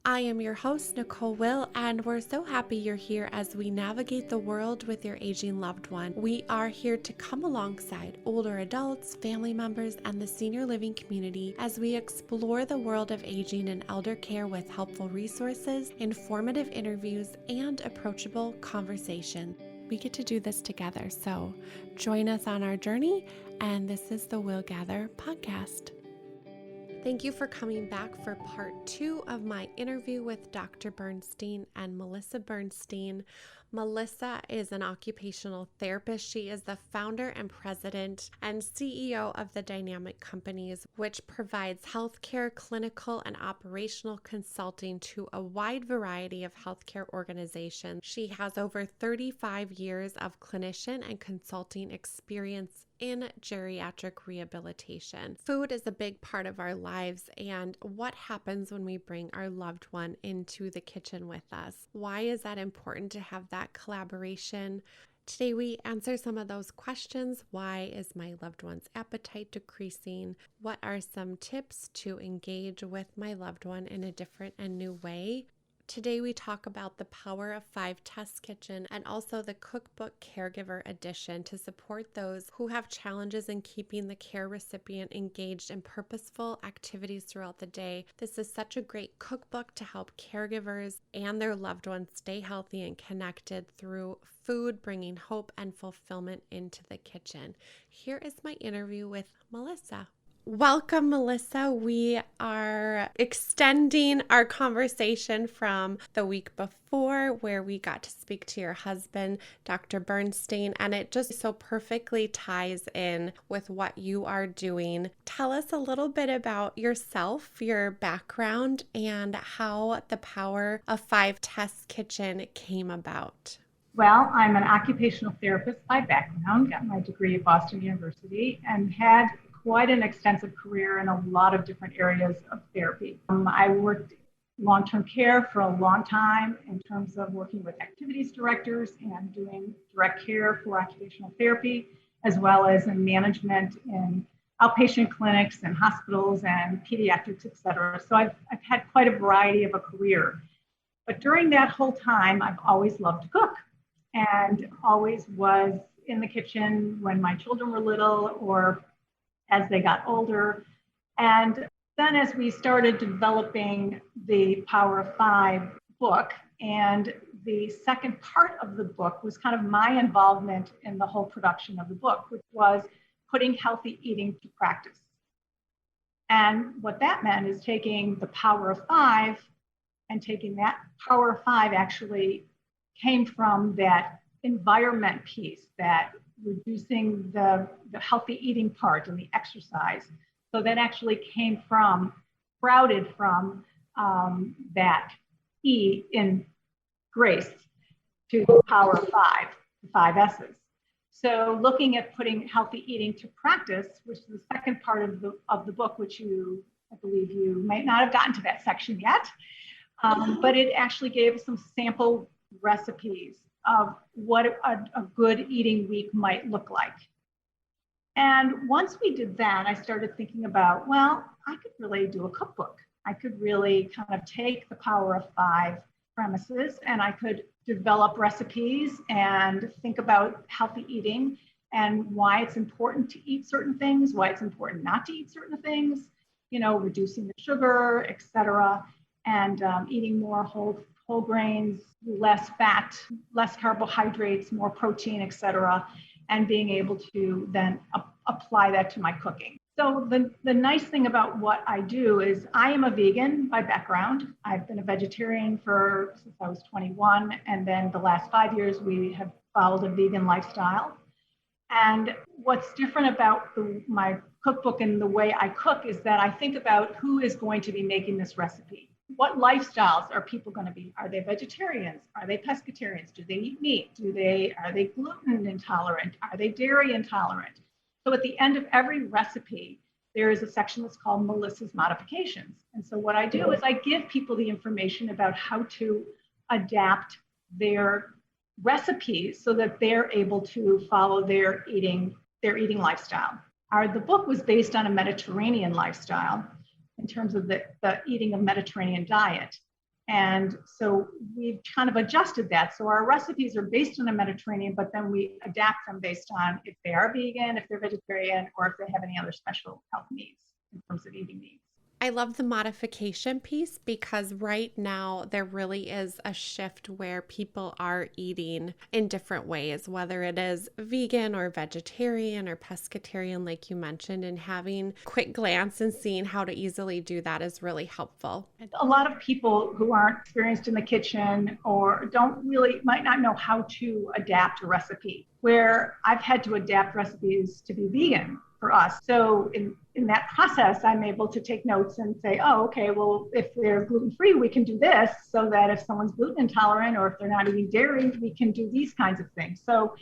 I am your host, Nicole Will, and we're so happy you're here as we navigate the world with your aging loved one. We are here to come alongside older adults, family members, and the senior living community as we explore the world of aging and elder care with helpful resources, informative interviews, and approachable conversation. We get to do this together, so join us on our journey, and this is the Will Gather podcast. Thank you for coming back for part 2 of my interview with Dr. Bernstein and Melissa Bernstein. Melissa is an occupational therapist. She is the founder and president and CEO of the Dynamic Companies, which provides healthcare, clinical, and operational consulting to a wide variety of healthcare organizations. She has over 35 years of clinician and consulting experience in geriatric rehabilitation. Food is a big part of our lives, and what happens when we bring our loved one into the kitchen with us? Why is that important to have that collaboration? Today we answer some of those questions. Why is my loved one's appetite decreasing? What are some tips to engage with my loved one in a different and new way? Today we talk about the Power of 5 Test Kitchen and also the Cookbook Caregiver edition to support those who have challenges in keeping the care recipient engaged in purposeful activities throughout the day. This is such a great cookbook to help caregivers and their loved ones stay healthy and connected through food, bringing hope and fulfillment into the kitchen. Here is my interview with Melissa. Welcome, Melissa. We are extending our conversation from the week before where we got to speak to your husband, Dr. Bernstein, and it just so perfectly ties in with what you are doing. Tell us a little bit about yourself, your background, and how the Power of 5 Test Kitchen came about. Well, I'm an occupational therapist by background, got my degree at Boston University, and had quite an extensive career in a lot of different areas of therapy. I worked long-term care for a long time in terms of working with activities directors and doing direct care for occupational therapy, as well as in management in outpatient clinics and hospitals and pediatrics, et cetera. So I've had quite a variety of a career. But during that whole time, I've always loved to cook and always was in the kitchen when my children were little or as they got older. And then as we started developing the Power of 5 book, and the second part of the book was kind of my involvement in the whole production of the book, which was putting healthy eating to practice. And what that meant is taking the Power of 5 and taking that Power of 5 actually came from that environment piece, that reducing the healthy eating part and the exercise. So that actually came from, sprouted from that E in grace to the Power of 5, the 5 S's. So looking at putting healthy eating to practice, which is the second part of the book, which I believe you might not have gotten to that section yet, but it actually gave some sample recipes of what a good eating week might look like. And once we did that, I started thinking about, well, I could really do a cookbook. I could really kind of take the Power of 5 premises and I could develop recipes and think about healthy eating and why it's important to eat certain things, why it's important not to eat certain things, reducing the sugar, et cetera, and eating more whole grains, less fat, less carbohydrates, more protein, et cetera, and being able to then apply that to my cooking. So the nice thing about what I do is I am a vegan by background. I've been a vegetarian since I was 21, and then the last 5 years we have followed a vegan lifestyle. And what's different about my cookbook and the way I cook is that I think about who is going to be making this recipe. What lifestyles are people going to be? Are they vegetarians? Are they pescatarians? Do they eat meat? Are they gluten intolerant? Are they dairy intolerant? So at the end of every recipe, there is a section that's called Melissa's Modifications. And so what I do is I give people the information about how to adapt their recipes so that they're able to follow their eating lifestyle. The book was based on a Mediterranean lifestyle in terms of the eating a Mediterranean diet. And so we've kind of adjusted that. So our recipes are based on the Mediterranean, but then we adapt them based on if they are vegan, if they're vegetarian, or if they have any other special health needs in terms of eating needs. I love the modification piece because right now there really is a shift where people are eating in different ways, whether it is vegan or vegetarian or pescatarian, like you mentioned, and having a quick glance and seeing how to easily do that is really helpful. A lot of people who aren't experienced in the kitchen or might not know how to adapt a recipe, where I've had to adapt recipes to be vegan for us. So in that process, I'm able to take notes and say, oh, okay, well, if they're gluten-free, we can do this, so that if someone's gluten intolerant or if they're not eating dairy, we can do these kinds of things. So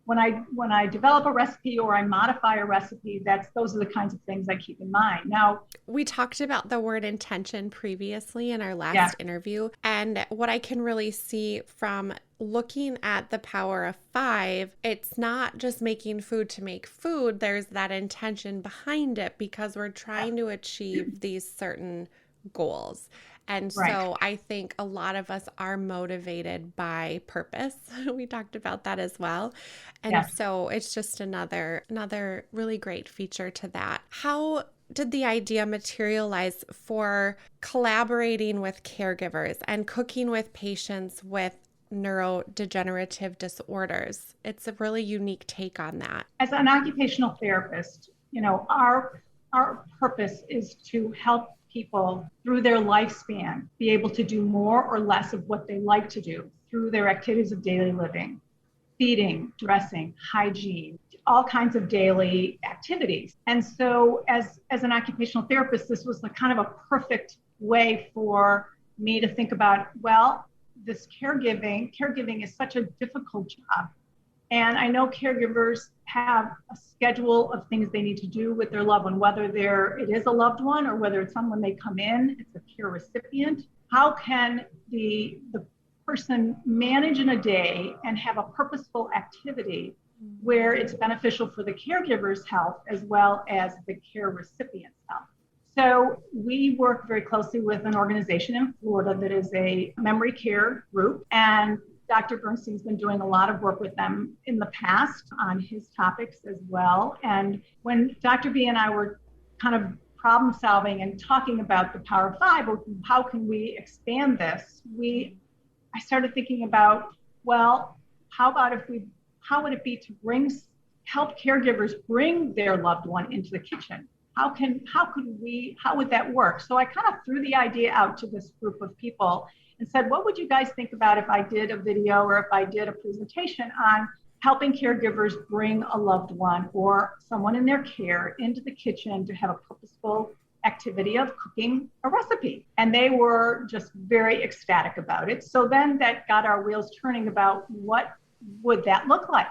when I develop a recipe or I modify a recipe, those are the kinds of things I keep in mind. Now, we talked about the word intention previously in our last interview, and what I can really see from looking at the power of 5, it's not just making food to make food. There's that intention behind it because we're trying to achieve these certain goals. And so I think a lot of us are motivated by purpose. We talked about that as well. And so it's just another really great feature to that. How did the idea materialize for collaborating with caregivers and cooking with patients with neurodegenerative disorders? It's a really unique take on that. As an occupational therapist, our purpose is to help people through their lifespan be able to do more or less of what they like to do through their activities of daily living, feeding, dressing, hygiene, all kinds of daily activities. And so as an occupational therapist, this was kind of a perfect way for me to think about, well, this caregiving is such a difficult job. And I know caregivers have a schedule of things they need to do with their loved one, whether it is a loved one or whether it's someone they come in, it's a care recipient. How can the person manage in a day and have a purposeful activity where it's beneficial for the caregiver's health as well as the care recipient's health? So we work very closely with an organization in Florida that is a memory care group, and Dr. Bernstein's been doing a lot of work with them in the past on his topics as well. And when Dr. B and I were kind of problem solving and talking about the power of 5, how can we expand this? I started thinking about, well, how would it be to help caregivers bring their loved one into the kitchen? How would that work? So I kind of threw the idea out to this group of people and said, what would you guys think about if I did a video or if I did a presentation on helping caregivers bring a loved one or someone in their care into the kitchen to have a purposeful activity of cooking a recipe? And they were just very ecstatic about it. So then that got our wheels turning about what would that look like?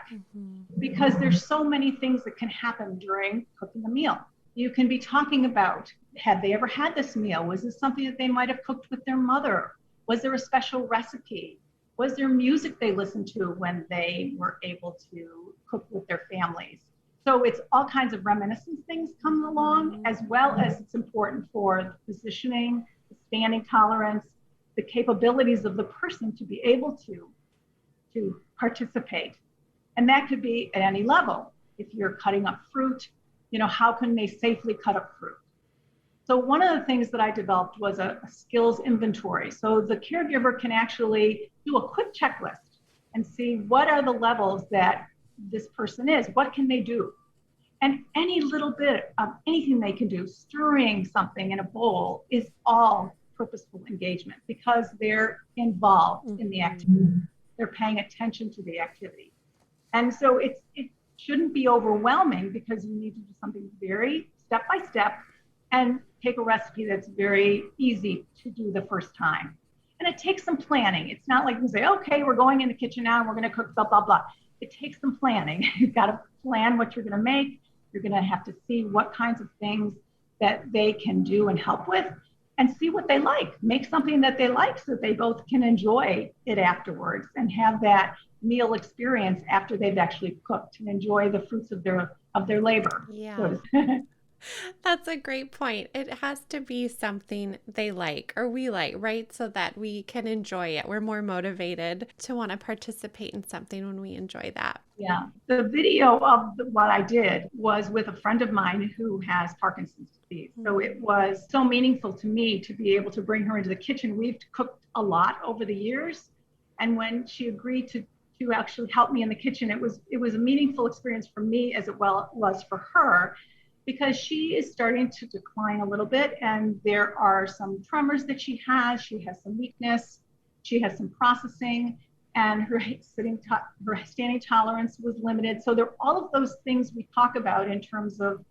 Because there's so many things that can happen during cooking a meal. You can be talking about, had they ever had this meal? Was this something that they might have cooked with their mother? Was there a special recipe? Was there music they listened to when they were able to cook with their families? So it's all kinds of reminiscence things come along, as well as it's important for the positioning, the standing tolerance, the capabilities of the person to be able to participate. And that could be at any level. If you're cutting up fruit, how can they safely cut up fruit? So one of the things that I developed was a skills inventory. So the caregiver can actually do a quick checklist and see what are the levels that this person is. What can they do? And any little bit of anything they can do, stirring something in a bowl, is all purposeful engagement because they're involved in the activity. They're paying attention to the activity. And so it shouldn't be overwhelming because you need to do something very step by step and take a recipe that's very easy to do the first time. And it takes some planning. It's not like you say, okay, we're going in the kitchen now and we're going to cook blah, blah, blah. It takes some planning. You've got to plan what you're going to make. You're going to have to see what kinds of things that they can do and help with and see what they like. Make something that they like so that they both can enjoy it afterwards and have that meal experience after they've actually cooked and enjoy the fruits of their labor. Yeah. That's a great point. It has to be something they like or we like, right? So that we can enjoy it. We're more motivated to want to participate in something when we enjoy that. Yeah. The video of what I did was with a friend of mine who has Parkinson's disease. So it was so meaningful to me to be able to bring her into the kitchen. We've cooked a lot over the years. And when she agreed to actually help me in the kitchen, it was a meaningful experience for me as it was for her, because she is starting to decline a little bit. And there are some tremors that she has. She has some weakness. She has some processing. And her standing tolerance was limited. So there are all of those things we talk about in terms of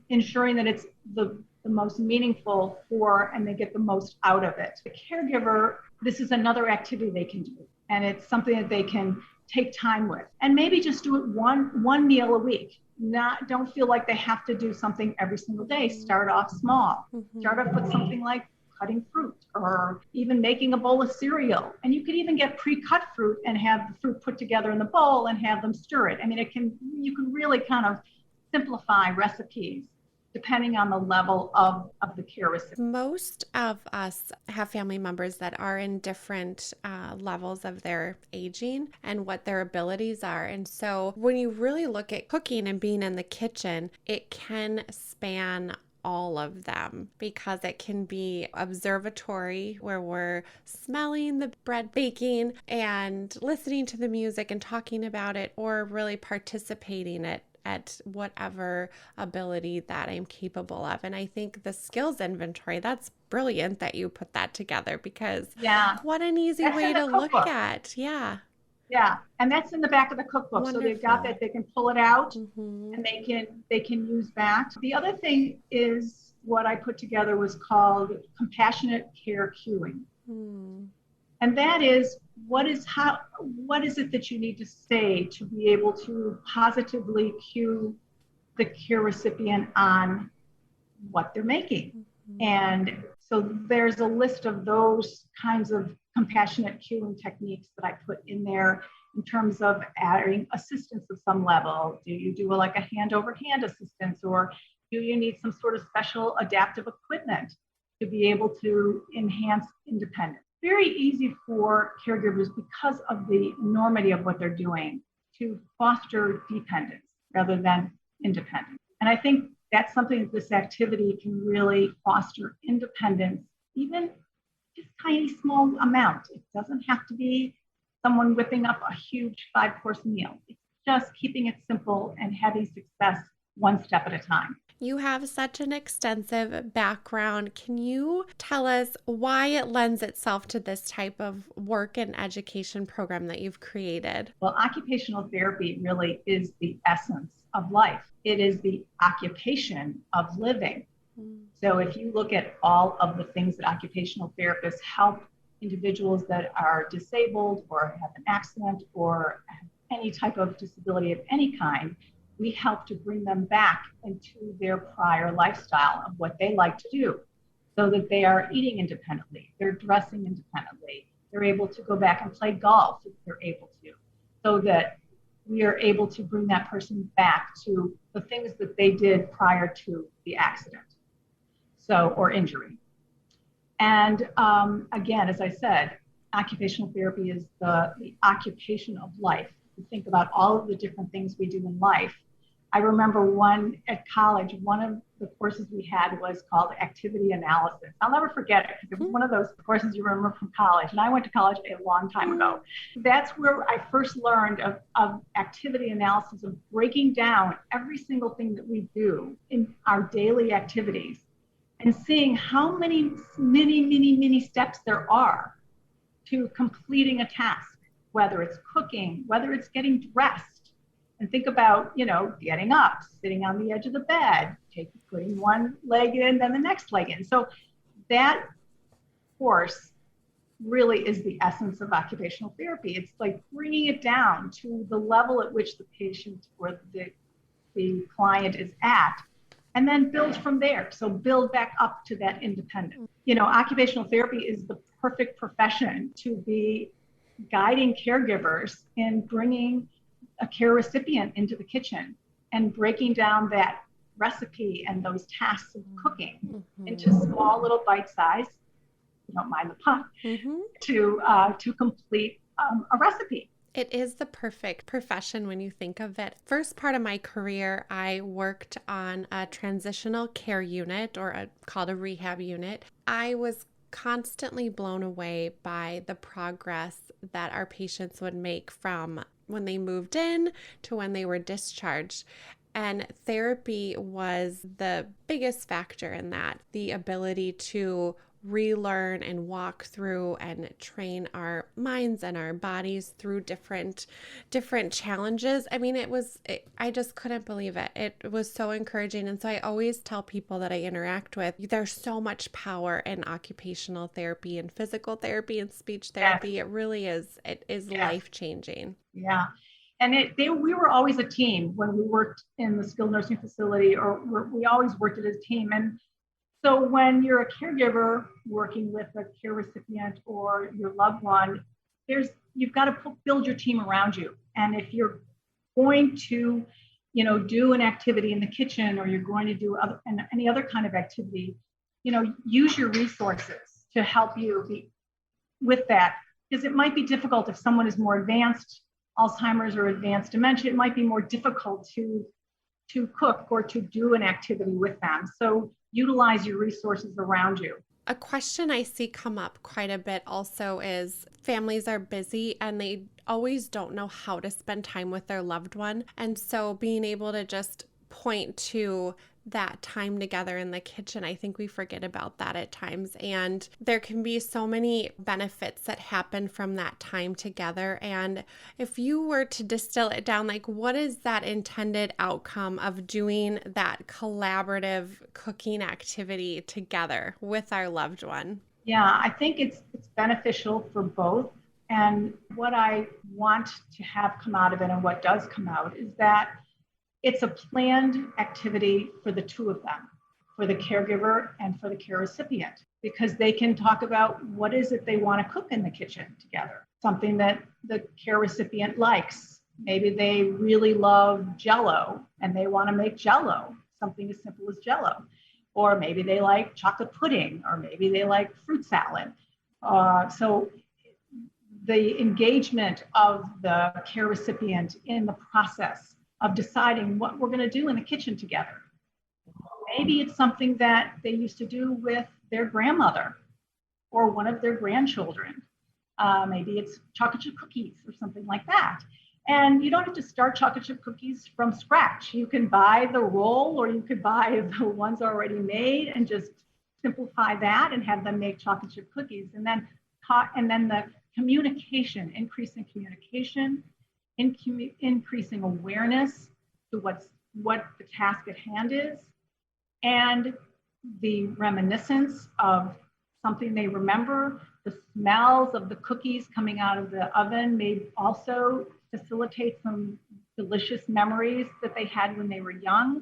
ensuring that it's the most meaningful and they get the most out of it. The caregiver, this is another activity they can do. And it's something that they can take time with. And maybe just do it one meal a week. Don't feel like they have to do something every single day. Start off small. Start off with something like cutting fruit or even making a bowl of cereal. And you could even get pre-cut fruit and have the fruit put together in the bowl and have them stir it. I mean, you can really kind of simplify recipes depending on the level of the care recipient. Most of us have family members that are in different levels of their aging and what their abilities are. And so when you really look at cooking and being in the kitchen, it can span all of them, because it can be observatory where we're smelling the bread baking and listening to the music and talking about it, or really participating at whatever ability that I'm capable of. And I think the skills inventory, that's brilliant that you put that together, because what an easy way to look at. Yeah. Yeah, and that's in the back of the cookbook. Wonderful. So they've got that, they can pull it out and they can use that. The other thing is what I put together was called compassionate care cueing. And that is, what is it that you need to say to be able to positively cue the care recipient on what they're making? And so there's a list of those kinds of compassionate cueing techniques that I put in there in terms of adding assistance of some level. Do you do like a hand over hand assistance, or do you need some sort of special adaptive equipment to be able to enhance independence? Very easy for caregivers, because of the enormity of what they're doing, to foster dependence rather than independence. And I think that's something that this activity can really foster independence, even just tiny small amount. It doesn't have to be someone whipping up a huge 5-course meal. It's just keeping it simple and having success one step at a time. You have such an extensive background. Can you tell us why it lends itself to this type of work and education program that you've created? Well, occupational therapy really is the essence of life. It is the occupation of living. So if you look at all of the things that occupational therapists help individuals that are disabled or have an accident or have any type of disability of any kind, we help to bring them back into their prior lifestyle of what they like to do, so that they are eating independently, they're dressing independently, they're able to go back and play golf if they're able to, so that we are able to bring that person back to the things that they did prior to the accident, or injury. And again, as I said, occupational therapy is the occupation of life. You think about all of the different things we do in life. I remember at college, one of the courses we had was called activity analysis. I'll never forget it, because it was one of those courses you remember from college. And I went to college a long time ago. That's where I first learned of activity analysis, of breaking down every single thing that we do in our daily activities and seeing how many steps there are to completing a task, whether it's cooking, whether it's getting dressed. And think about, getting up, sitting on the edge of the bed, putting one leg in, then the next leg in. So that course really is the essence of occupational therapy. It's like bringing it down to the level at which the patient or the client is at, and then build from there. So build back up to that independence. Occupational therapy is the perfect profession to be guiding caregivers in bringing a care recipient into the kitchen and breaking down that recipe and those tasks of cooking Mm-hmm. into small little bite size, you don't mind the pun, Mm-hmm. to complete a recipe. It is the perfect profession when you think of it. First part of my career, I worked on a transitional care unit called a rehab unit. I was constantly blown away by the progress that our patients would make from when they moved in to when they were discharged. And therapy was the biggest factor in that, the ability to relearn and walk through and train our minds and our bodies through different challenges. I mean, I just couldn't believe it. It was so encouraging. And so I always tell people that I interact with, there's so much power in occupational therapy and physical therapy and speech therapy. Yes. It really is. It is Yes. life-changing. Yeah. And we were always a team when we worked in the skilled nursing facility, or we always worked as a team. And so when you're a caregiver working with a care recipient or your loved one, you've got to build your team around you. And if you're going to, do an activity in the kitchen, or you're going to do any other kind of activity, use your resources to help you with that. Because it might be difficult if someone is more advanced Alzheimer's or advanced dementia. It might be more difficult to cook or to do an activity with them. So utilize your resources around you. A question I see come up quite a bit also is families are busy and they always don't know how to spend time with their loved one. And so being able to just point to that time together in the kitchen, I think we forget about that at times. And there can be so many benefits that happen from that time together. And if you were to distill it down, like, what is that intended outcome of doing that collaborative cooking activity together with our loved one? Yeah, I think it's beneficial for both. And what I want to have come out of it, and what does come out, is that it's a planned activity for the two of them, for the caregiver and for the care recipient, because they can talk about what is it they want to cook in the kitchen together, something that the care recipient likes. Maybe they really love Jell-O and they want to make Jell-O, something as simple as Jell-O. Or maybe they like chocolate pudding, or maybe they like fruit salad. So the engagement of the care recipient in the process of deciding what we're going to do in the kitchen together. Maybe it's something that they used to do with their grandmother or one of their grandchildren. Maybe it's chocolate chip cookies or something like that. And you don't have to start chocolate chip cookies from scratch. You can buy the roll, or you could buy the ones already made and just simplify that and have them make chocolate chip cookies. And then the communication, increasing communication, increasing awareness to what the task at hand is, and the reminiscence of something they remember. The smells of the cookies coming out of the oven may also facilitate some delicious memories that they had when they were young.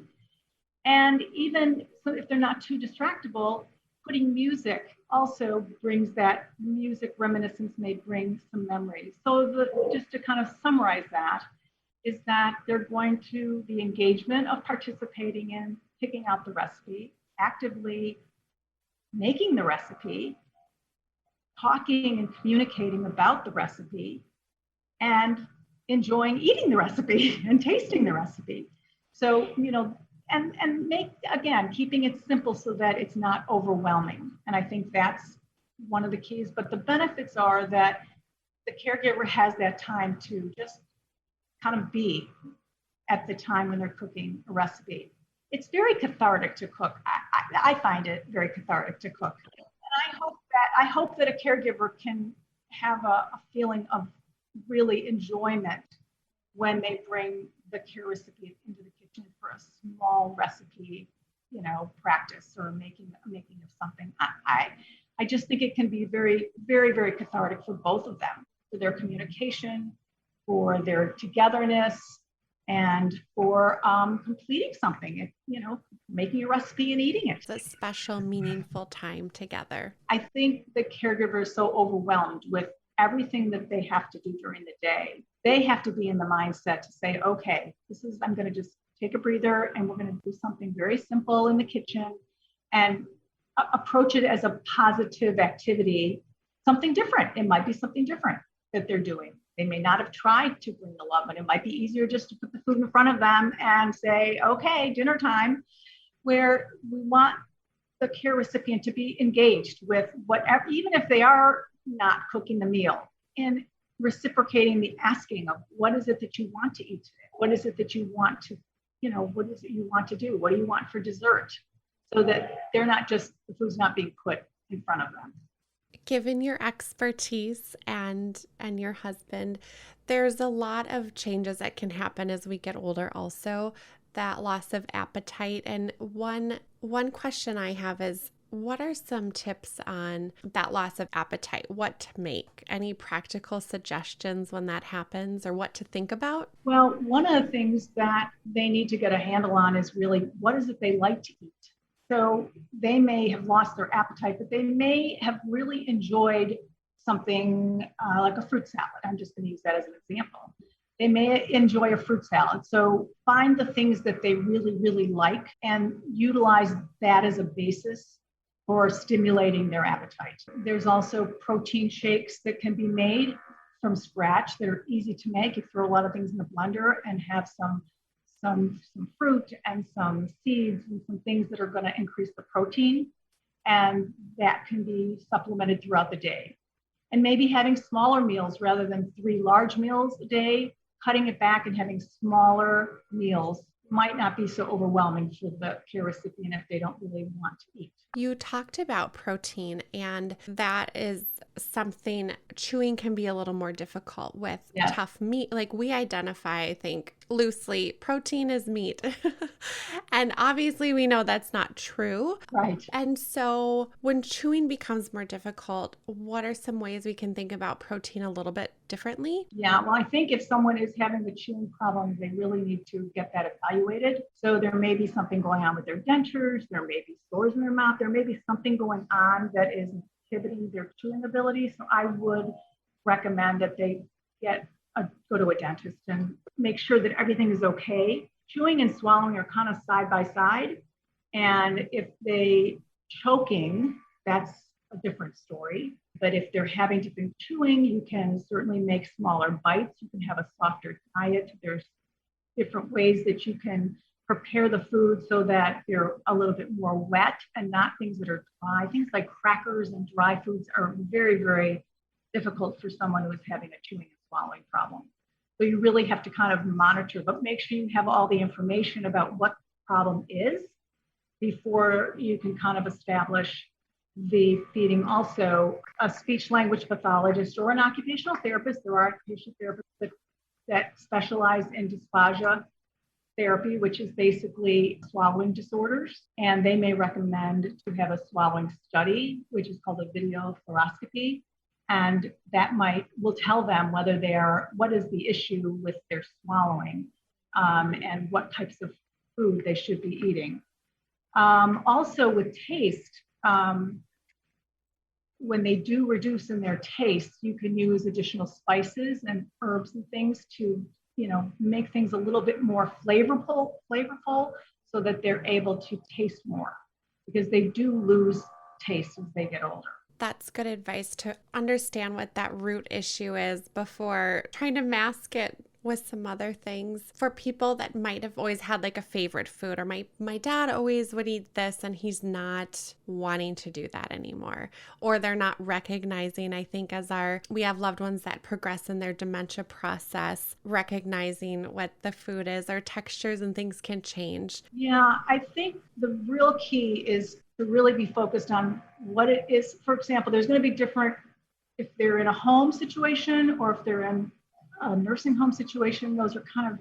And even so, if they're not too distractible, putting music also brings that music reminiscence, may bring some memories. So just to kind of summarize that, is that they're going to the engagement of participating in picking out the recipe, actively making the recipe, talking and communicating about the recipe, and enjoying eating the recipe and tasting the recipe. So, and make, again, keeping it simple so that it's not overwhelming. And I think that's one of the keys. But the benefits are that the caregiver has that time to just kind of be at the time when they're cooking a recipe. It's very cathartic to cook. I find it very cathartic to cook. And I hope that a caregiver can have a feeling of really enjoyment when they bring the care recipient into the kitchen for a small recipe, practice or making of something. I just think it can be very, very, very cathartic for both of them, for their communication, for their togetherness, and for completing something, making a recipe and eating it. It's a special, meaningful time together. I think the caregiver is so overwhelmed with everything that they have to do during the day. They have to be in the mindset to say, okay, I'm going to just take a breather, and we're going to do something very simple in the kitchen and approach it as a positive activity, something different. It might be something different that they're doing. They may not have tried to bring the love, but it might be easier just to put the food in front of them and say, okay, dinner time, where we want the care recipient to be engaged with whatever, even if they are not cooking the meal, in reciprocating the asking of what is it that you want to eat today? What is it that you want to, what is it you want to do? What do you want for dessert? So that they're not just, the food's not being put in front of them. Given your expertise and your husband, there's a lot of changes that can happen as we get older also, that loss of appetite. And one question I have is, what are some tips on that loss of appetite? What to make? Any practical suggestions when that happens, or what to think about? Well, one of the things that they need to get a handle on is really, what is it they like to eat? So they may have lost their appetite, but they may have really enjoyed something like a fruit salad. I'm just going to use that as an example. They may enjoy a fruit salad. So find the things that they really, really like and utilize that as a basis for stimulating their appetite. There's also protein shakes that can be made from scratch that are easy to make. You throw a lot of things in the blender and have some fruit and some seeds and some things that are going to increase the protein, and that can be supplemented throughout the day. And maybe having smaller meals rather than 3 large meals a day, cutting it back and having smaller meals might not be so overwhelming for the care recipient if they don't really want to eat. You talked about protein, and that is something chewing can be a little more difficult with. Yes. Tough meat. Like, we identify, I think, loosely, protein is meat. And obviously we know that's not true. Right. And so when chewing becomes more difficult, what are some ways we can think about protein a little bit differently? Yeah, well, I think if someone is having a chewing problem, they really need to get that evaluated. So there may be something going on with their dentures, there may be sores in their mouth, there may be something going on that is inhibiting their chewing ability. So I would recommend that they go to a dentist and make sure that everything is okay. Chewing and swallowing are kind of side by side. And if they choking, that's a different story. But if they're having different chewing, you can certainly make smaller bites. You can have a softer diet. There's different ways that you can prepare the food so that they're a little bit more wet and not things that are dry. Things like crackers and dry foods are very, very difficult for someone who is having a chewing and swallowing problem. So you really have to kind of monitor, but make sure you have all the information about what the problem is before you can kind of establish the feeding. Also, a speech language pathologist or an occupational therapist, there are occupational therapists that specialize in dysphagia therapy, which is basically swallowing disorders. And they may recommend to have a swallowing study, which is called a video fluoroscopy. And that will tell them what is the issue with their swallowing and what types of food they should be eating. Also with taste, when they do reduce in their taste, you can use additional spices and herbs and things to, make things a little bit more flavorful so that they're able to taste more, because they do lose taste as they get older. That's good advice, to understand what that root issue is before trying to mask it with some other things. For people that might have always had like a favorite food, or my dad always would eat this and he's not wanting to do that anymore, or they're not recognizing, I think we have loved ones that progress in their dementia process, recognizing what the food is, or textures and things can change. Yeah, I think the real key is to really be focused on what it is. For example, there's going to be different if they're in a home situation or if they're in a nursing home situation. Those are kind of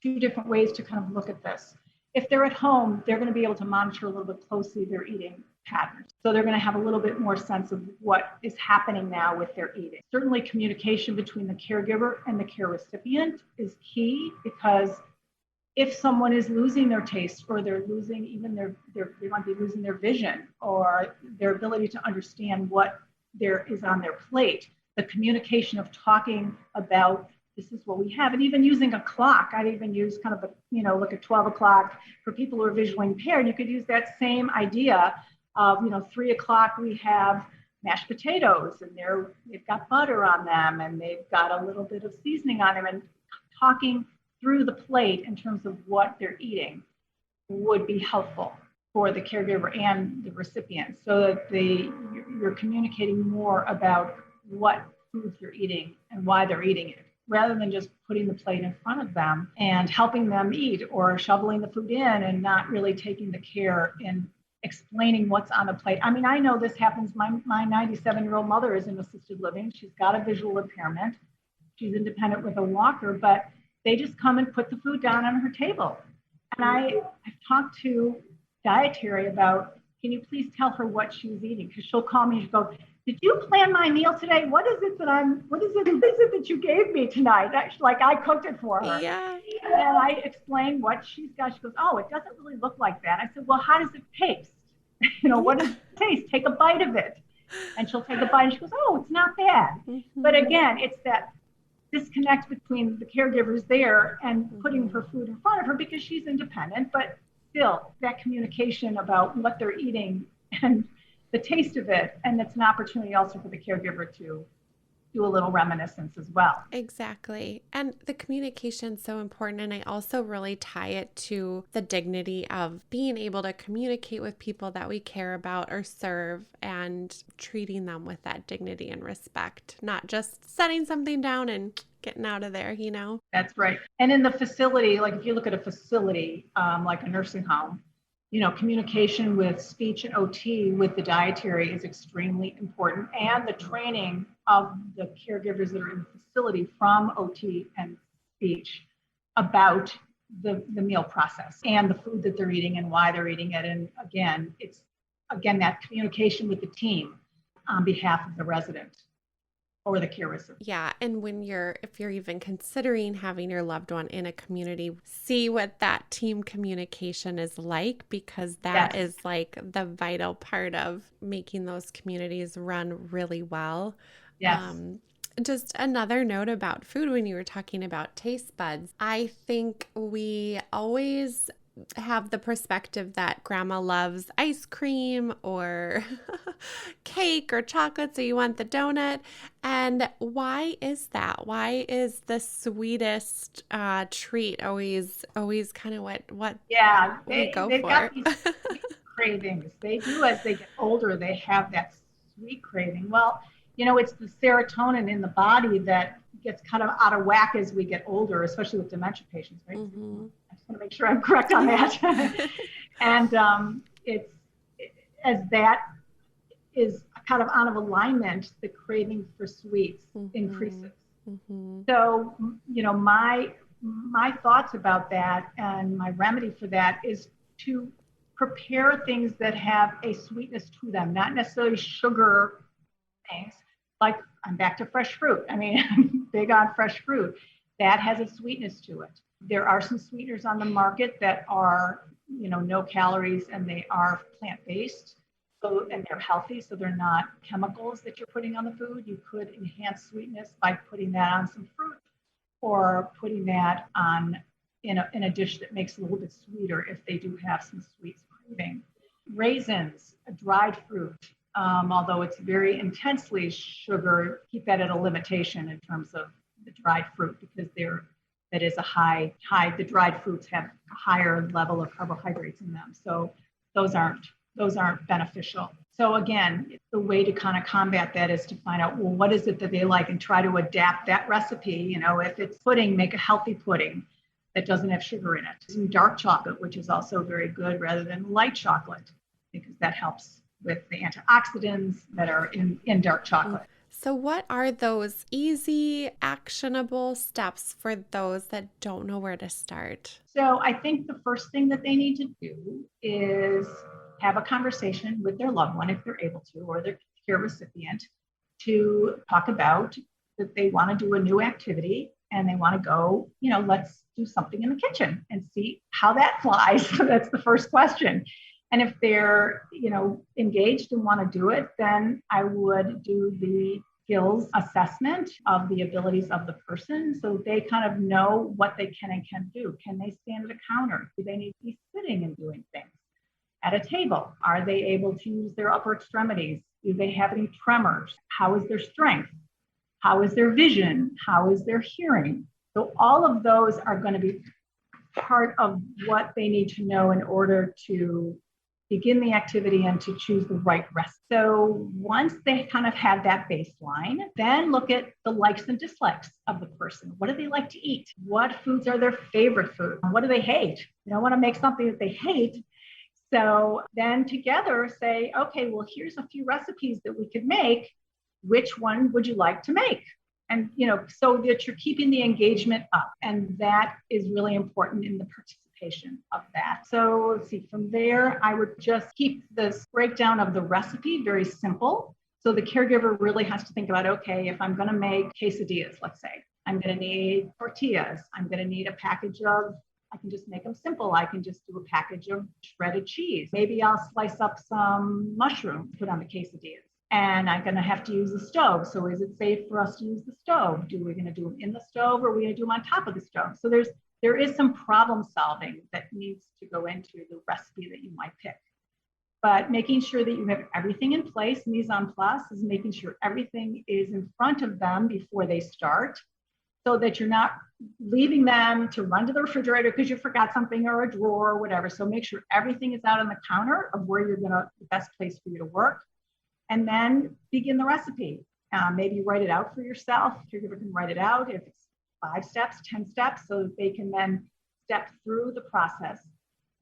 2 different ways to kind of look at this. If they're at home, they're going to be able to monitor a little bit closely their eating patterns. So they're going to have a little bit more sense of what is happening now with their eating. Certainly communication between the caregiver and the care recipient is key, because if someone is losing their taste, or they're losing even they might be losing their vision or their ability to understand what there is on their plate, the communication of talking about this is what we have. And even using a clock, I'd even use kind of look at 12 o'clock for people who are visually impaired. You could use that same idea of, 3 o'clock, we have mashed potatoes and they've got butter on them and they've got a little bit of seasoning on them, and talking through the plate in terms of what they're eating would be helpful for the caregiver and the recipient, so that you're communicating more about what foods you're eating and why they're eating it, rather than just putting the plate in front of them and helping them eat, or shoveling the food in and not really taking the care in explaining what's on the plate. I mean, I know this happens. My 97-year-old mother is in assisted living. She's got a visual impairment. She's independent with a walker, but they just come and put the food down on her table. And I've talked to dietary about, can you please tell her what she's eating? Because she'll call me and she'll go, did you plan my meal today? What is it that you gave me tonight? I cooked it for her. Yeah. And I explained what she's got. She goes, oh, it doesn't really look like that. I said, well, how does it taste? What does it taste? Take a bite of it. And she'll take a bite and she goes, oh, it's not bad. Mm-hmm. But again, it's that disconnect between the caregivers there and putting her food in front of her, because she's independent, but still that communication about what they're eating and the taste of it. And it's an opportunity also for the caregiver to do a little reminiscence as well. Exactly. And the communication is so important. And I also really tie it to the dignity of being able to communicate with people that we care about or serve, and treating them with that dignity and respect, not just setting something down and getting out of there, That's right. And in the facility, like if you look at a facility, like a nursing home, communication with speech and OT with the dietary is extremely important, and the training of the caregivers that are in the facility from OT and speech about the meal process and the food that they're eating and why they're eating it. And it's that communication with the team on behalf of the resident or the care recipient. Yeah. And if you're even considering having your loved one in a community, see what that team communication is like, because that is like the vital part of making those communities run really well. Yes. Just another note about food, when you were talking about taste buds, I think we always have the perspective that grandma loves ice cream or cake or chocolate, so you want the donut. And why is that? Why is the sweetest treat always kind of what we go they've for? Got these sweet cravings. They do, as they get older, they have that sweet craving. Well, it's the serotonin in the body that gets kind of out of whack as we get older, especially with dementia patients, right? Mm-hmm. I just want to make sure I'm correct on that. And it's as that is kind of out of alignment, the craving for sweets increases. Mm-hmm. So, my thoughts about that and my remedy for that is to prepare things that have a sweetness to them, not necessarily sugar things. Like, I'm back to fresh fruit. I mean, I'm big on fresh fruit. That has a sweetness to it. There are some sweeteners on the market that are, no calories, and they are plant-based. And they're healthy, so they're not chemicals that you're putting on the food. You could enhance sweetness by putting that on some fruit, or putting that on in a dish that makes it a little bit sweeter if they do have some sweet craving. Raisins, a dried fruit, although it's very intensely sugar, keep that at a limitation in terms of the dried fruit, because that is a high, the dried fruits have a higher level of carbohydrates in them. So those aren't beneficial. So again, the way to kind of combat that is to find out, well, what is it that they like, and try to adapt that recipe. If it's pudding, make a healthy pudding that doesn't have sugar in it. Some dark chocolate, which is also very good, rather than light chocolate, because that helps with the antioxidants that are in dark chocolate. So what are those easy, actionable steps for those that don't know where to start? So I think the first thing that they need to do is have a conversation with their loved one, if they're able to, or their care recipient, to talk about that they want to do a new activity and they want to go, let's do something in the kitchen and see how that flies. So that's the first question. And if they're, engaged and want to do it, then I would do the skills assessment of the abilities of the person. So they kind of know what they can and can't do. Can they stand at a counter? Do they need to be sitting and doing things? At a table, are they able to use their upper extremities? Do they have any tremors? How is their strength? How is their vision? How is their hearing? So all of those are going to be part of what they need to know in order to begin the activity and to choose the right rest. So once they kind of have that baseline, then look at the likes and dislikes of the person. What do they like to eat? What foods are their favorite food? What do they hate? You don't want to make something that they hate. So then together say, okay, well, here's a few recipes that we could make. Which one would you like to make? And, so that you're keeping the engagement up. And that is really important in the participation of that. So let's see, from there, I would just keep this breakdown of the recipe very simple. So the caregiver really has to think about, okay, if I'm going to make quesadillas, let's say, I'm going to need tortillas. I'm going to need a package of, I can just make them simple. I can just do a package of shredded cheese. Maybe I'll slice up some mushrooms, put on the quesadillas. And I'm going to have to use the stove. So is it safe for us to use the stove? We going to do them in the stove, or are we going to do them on top of the stove? So there is some problem solving that needs to go into the recipe that you might pick. But making sure that you have everything in place, mise en place, is making sure everything is in front of them before they start, so that you're not leaving them to run to the refrigerator because you forgot something, or a drawer or whatever. So make sure everything is out on the counter of where you're the best place for you to work. And then begin the recipe. Maybe write it out for yourself. Caregiver can write it out if it's 5 steps, 10 steps, so that they can then step through the process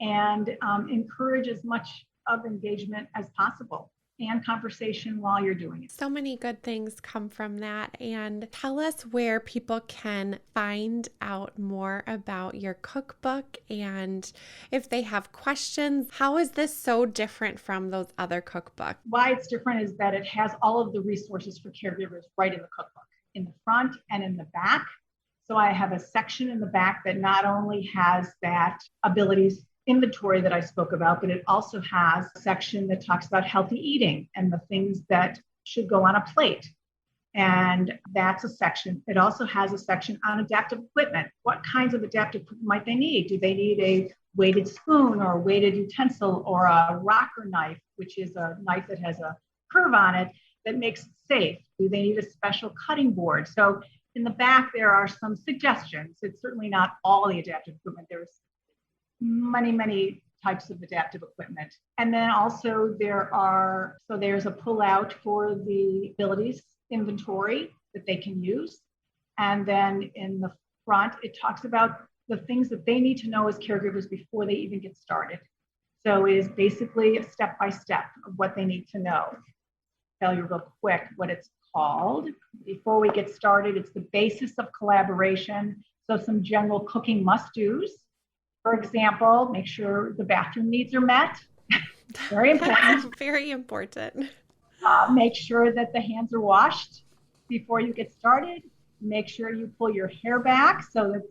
and encourage as much of engagement as possible and conversation while you're doing it. So many good things come from that. And tell us where people can find out more about your cookbook, and if they have questions. How is this so different from those other cookbooks? Why it's different is that it has all of the resources for caregivers right in the cookbook, in the front and in the back. So I have a section in the back that not only has that abilities inventory that I spoke about, but it also has a section that talks about healthy eating and the things that should go on a plate. And that's a section. It also has a section on adaptive equipment. What kinds of adaptive equipment might they need? Do they need a weighted spoon or a weighted utensil, or a rocker knife, which is a knife that has a curve on it that makes it safe? Do they need a special cutting board? So in the back, there are some suggestions. It's certainly not all the adaptive equipment. There's many types of adaptive equipment. And then also there's a pullout for the abilities inventory that they can use. And then in the front, it talks about the things that they need to know as caregivers before they even get started. So it is basically a step-by-step of what they need to know. Tell you real quick what it's called. Before we get started, it's the basis of collaboration. So some general cooking must-dos. For example, make sure the bathroom needs are met. Very important. Very important. Make sure that the hands are washed before you get started. Make sure you pull your hair back so that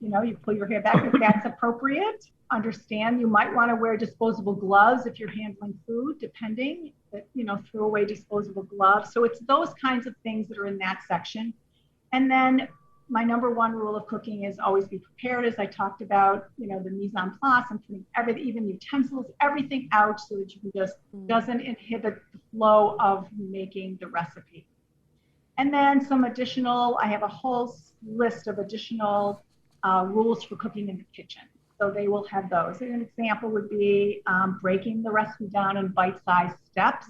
you pull your hair back if that's appropriate. Understand you might want to wear disposable gloves if you're handling food, depending, throw away disposable gloves. So it's those kinds of things that are in that section. And then my number one rule of cooking is always be prepared, as I talked about, the mise en place and putting everything, even utensils, everything out so that you can just doesn't inhibit the flow of making the recipe. And then I have a whole list of additional rules for cooking in the kitchen. So they will have those. An example would be breaking the recipe down in bite-sized steps,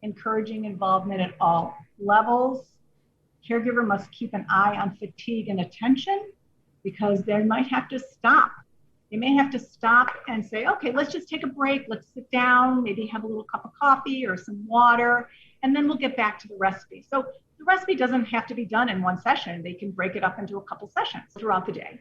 encouraging involvement at all levels. Caregiver must keep an eye on fatigue and attention, because they might have to stop. They may have to stop and say, okay, let's just take a break. Let's sit down, maybe have a little cup of coffee or some water, and then we'll get back to the recipe. So the recipe doesn't have to be done in one session. They can break it up into a couple sessions throughout the day.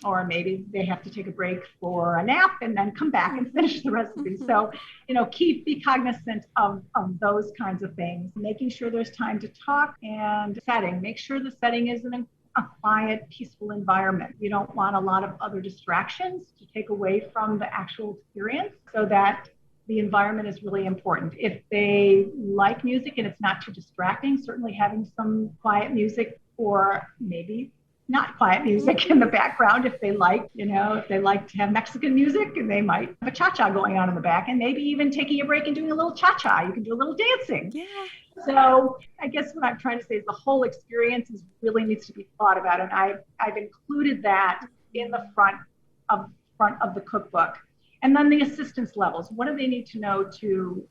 Or maybe they have to take a break for a nap and then come back and finish the recipe. So, be cognizant of those kinds of things, making sure there's time to talk, and setting. Make sure the setting is in a quiet, peaceful environment. You don't want a lot of other distractions to take away from the actual experience, so that the environment is really important. If they like music and it's not too distracting, certainly having some quiet music, or maybe not quiet music in the background. If they like, if they like to have Mexican music, and they might have a cha-cha going on in the back, and maybe even taking a break and doing a little cha-cha. You can do a little dancing. Yeah. So I guess what I'm trying to say is the whole experience really needs to be thought about. And I've included that in the front of the cookbook. And then the assistance levels. What do they need to know to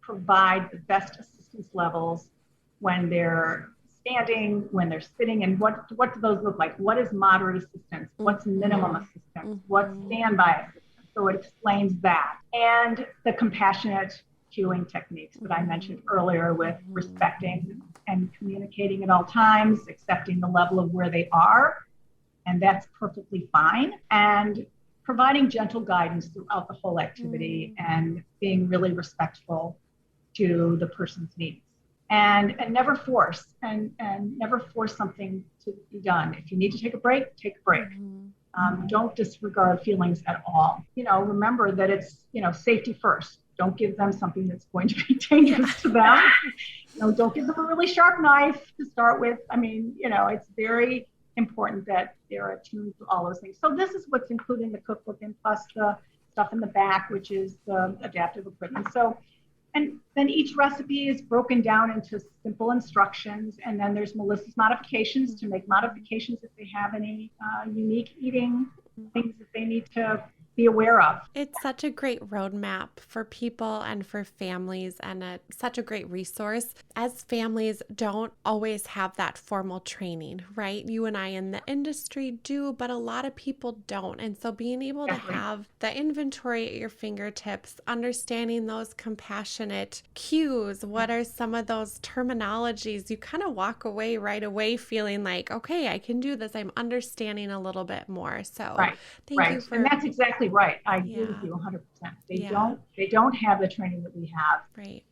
provide the best assistance levels when they're standing, when they're sitting, and what do those look like? What is moderate assistance? What's minimum assistance? What's standby assistance? So it explains that. And the compassionate cueing techniques that I mentioned earlier, with respecting and communicating at all times, accepting the level of where they are, and that's perfectly fine. And providing gentle guidance throughout the whole activity, and being really respectful to the person's needs. And never force, and never force something to be done. If you need to take a break, take a break. Don't disregard feelings at all. Remember that it's, safety first. Don't give them something that's going to be dangerous to them. Don't give them a really sharp knife to start with. It's very important that they're attuned to all those things. So this is what's included in the cookbook, and plus the stuff in the back, which is the adaptive equipment. So, and then each recipe is broken down into simple instructions, and then there's Melissa's modifications to make modifications if they have any unique eating things that they need to be aware of. It's such a great roadmap for people and for families, and such a great resource, as families don't always have that formal training, right? You and I in the industry do, but a lot of people don't. And so being able to have the inventory at your fingertips, understanding those compassionate cues, what are some of those terminologies, you kind of walk away right away feeling like, okay, I can do this. I'm understanding a little bit more. So thank you for... And that's exactly right. I agree with you 100%. They don't have the training that we have. Right.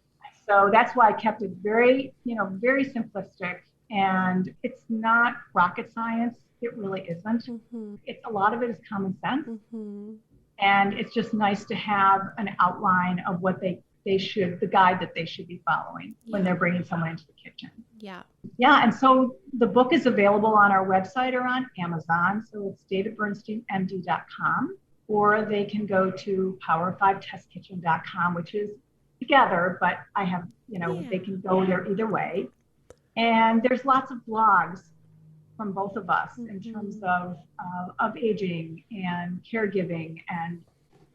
So that's why I kept it very, very simplistic, and it's not rocket science. It really isn't. It's a lot of it is common sense. And it's just nice to have an outline of what the guide that they should be following when they're bringing someone into the kitchen. Yeah. And so the book is available on our website or on Amazon. So it's davidbernsteinmd.com. Or they can go to power5testkitchen.com, which is together, but I have, they can go there either way. And there's lots of blogs from both of us in terms of aging and caregiving. And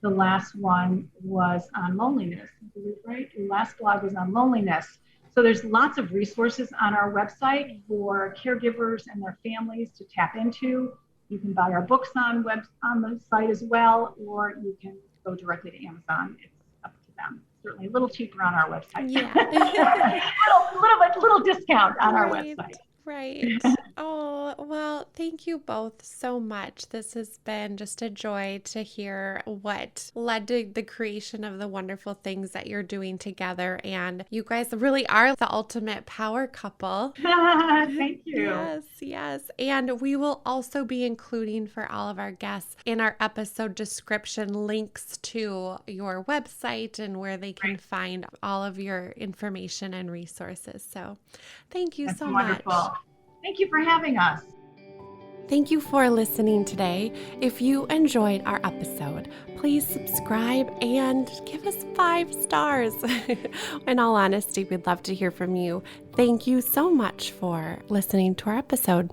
the last one was on loneliness, I believe, right? The last blog was on loneliness. So there's lots of resources on our website for caregivers and their families to tap into. You can buy our books on the site as well, or you can go directly to Amazon. It's up to them. Certainly a little cheaper on our website. Yeah. a little discount on our website. Right. Oh, well, thank you both so much. This has been just a joy to hear what led to the creation of the wonderful things that you're doing together. And you guys really are the ultimate power couple. Thank you. Yes. And we will also be including for all of our guests in our episode description links to your website and where they can find all of your information and resources. So thank you so wonderful. Much. Thank you for having us. Thank you for listening today. If you enjoyed our episode, please subscribe and give us 5 stars. In all honesty, we'd love to hear from you. Thank you so much for listening to our episode.